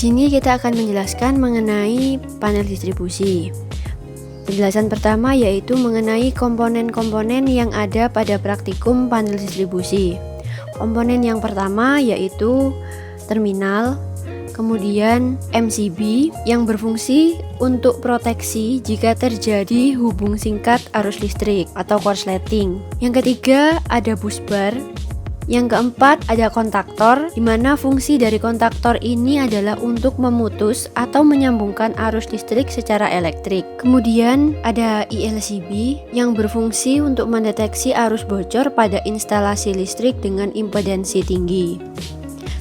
sini kita akan menjelaskan mengenai panel distribusi. Penjelasan pertama yaitu mengenai komponen-komponen yang ada pada praktikum panel distribusi. Komponen yang pertama yaitu terminal, kemudian MCB yang berfungsi untuk proteksi jika terjadi hubung singkat arus listrik atau korsleting. Yang ketiga ada busbar. Yang keempat ada kontaktor, di mana fungsi dari kontaktor ini adalah untuk memutus atau menyambungkan arus listrik secara elektrik. Kemudian ada ILCB yang berfungsi untuk mendeteksi arus bocor pada instalasi listrik dengan impedansi tinggi.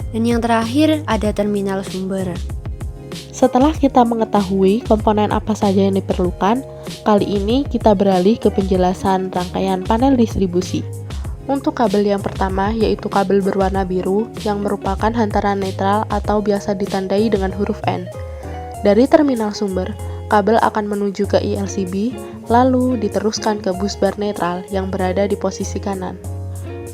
Dan yang terakhir ada terminal sumber. Setelah kita mengetahui komponen apa saja yang diperlukan, kali ini kita beralih ke penjelasan rangkaian panel distribusi. Untuk kabel yang pertama yaitu kabel berwarna biru yang merupakan hantaran netral atau biasa ditandai dengan huruf N. Dari terminal sumber, kabel akan menuju ke ILCB, lalu diteruskan ke busbar netral yang berada di posisi kanan.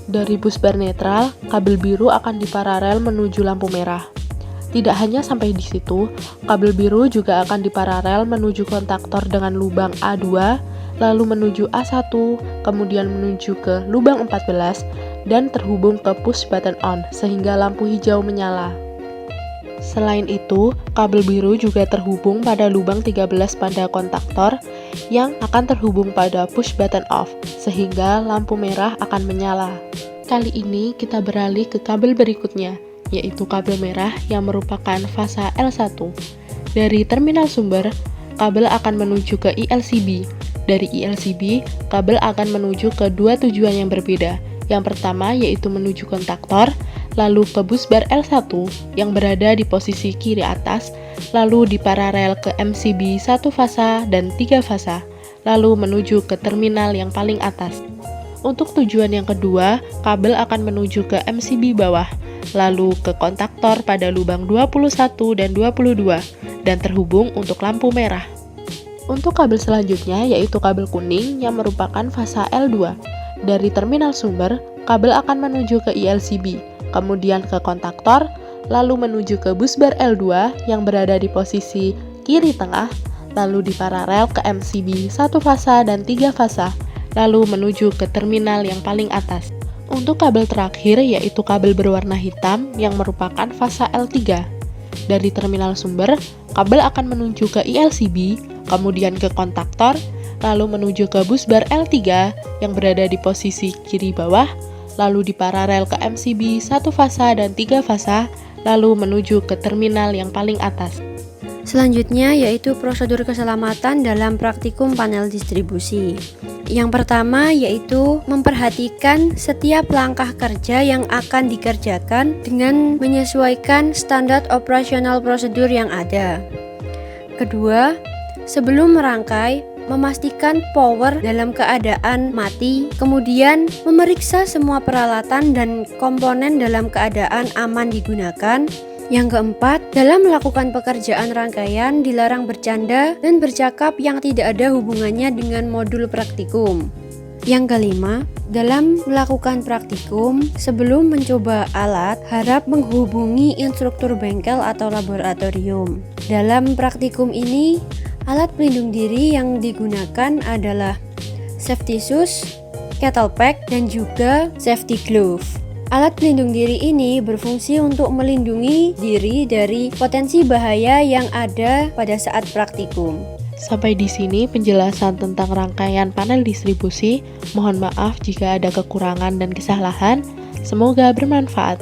Dari busbar netral, kabel biru akan diparalel menuju lampu merah. Tidak hanya sampai di situ, kabel biru juga akan diparalel menuju kontaktor dengan lubang A2, lalu menuju A1, kemudian menuju ke lubang 14, dan terhubung ke push button on, sehingga lampu hijau menyala. Selain itu, kabel biru juga terhubung pada lubang 13 pada kontaktor, yang akan terhubung pada push button off, sehingga lampu merah akan menyala. Kali ini kita beralih ke kabel berikutnya, yaitu kabel merah yang merupakan fasa L1. Dari terminal sumber, kabel akan menuju ke ILCB. Dari ILCB, kabel akan menuju ke dua tujuan yang berbeda. Yang pertama yaitu menuju kontaktor, lalu ke busbar L1 yang berada di posisi kiri atas, lalu diparalel ke MCB 1 fasa dan 3 fasa, lalu menuju ke terminal yang paling atas. Untuk tujuan yang kedua, kabel akan menuju ke MCB bawah, lalu ke kontaktor pada lubang 21 dan 22, dan terhubung untuk lampu merah. Untuk kabel selanjutnya yaitu kabel kuning yang merupakan fasa L2. Dari terminal sumber, kabel akan menuju ke ILCB, kemudian ke kontaktor, lalu menuju ke busbar L2 yang berada di posisi kiri tengah, lalu diparalel ke MCB 1 fasa dan 3 fasa, lalu menuju ke terminal yang paling atas. Untuk kabel terakhir yaitu kabel berwarna hitam yang merupakan fasa L3. Dari terminal sumber, kabel akan menuju ke ILCB, kemudian ke kontaktor, lalu menuju ke busbar L3 yang berada di posisi kiri bawah, lalu diparalel ke MCB 1 fasa dan 3 fasa, lalu menuju ke terminal yang paling atas. Selanjutnya yaitu prosedur keselamatan dalam praktikum panel distribusi. Yang pertama yaitu memperhatikan setiap langkah kerja yang akan dikerjakan dengan menyesuaikan standar operasional prosedur yang ada. Kedua, sebelum merangkai, memastikan power dalam keadaan mati, kemudian memeriksa semua peralatan dan komponen dalam keadaan aman digunakan. Yang keempat, dalam melakukan pekerjaan rangkaian dilarang bercanda dan bercakap yang tidak ada hubungannya dengan modul praktikum. Yang kelima, dalam melakukan praktikum, sebelum mencoba alat, harap menghubungi instruktur bengkel atau laboratorium. Dalam praktikum ini, alat pelindung diri yang digunakan adalah safety shoes, kettle pack, dan juga safety glove. Alat pelindung diri ini berfungsi untuk melindungi diri dari potensi bahaya yang ada pada saat praktikum. Sampai di sini penjelasan tentang rangkaian panel distribusi. Mohon maaf jika ada kekurangan dan kesalahan. Semoga bermanfaat.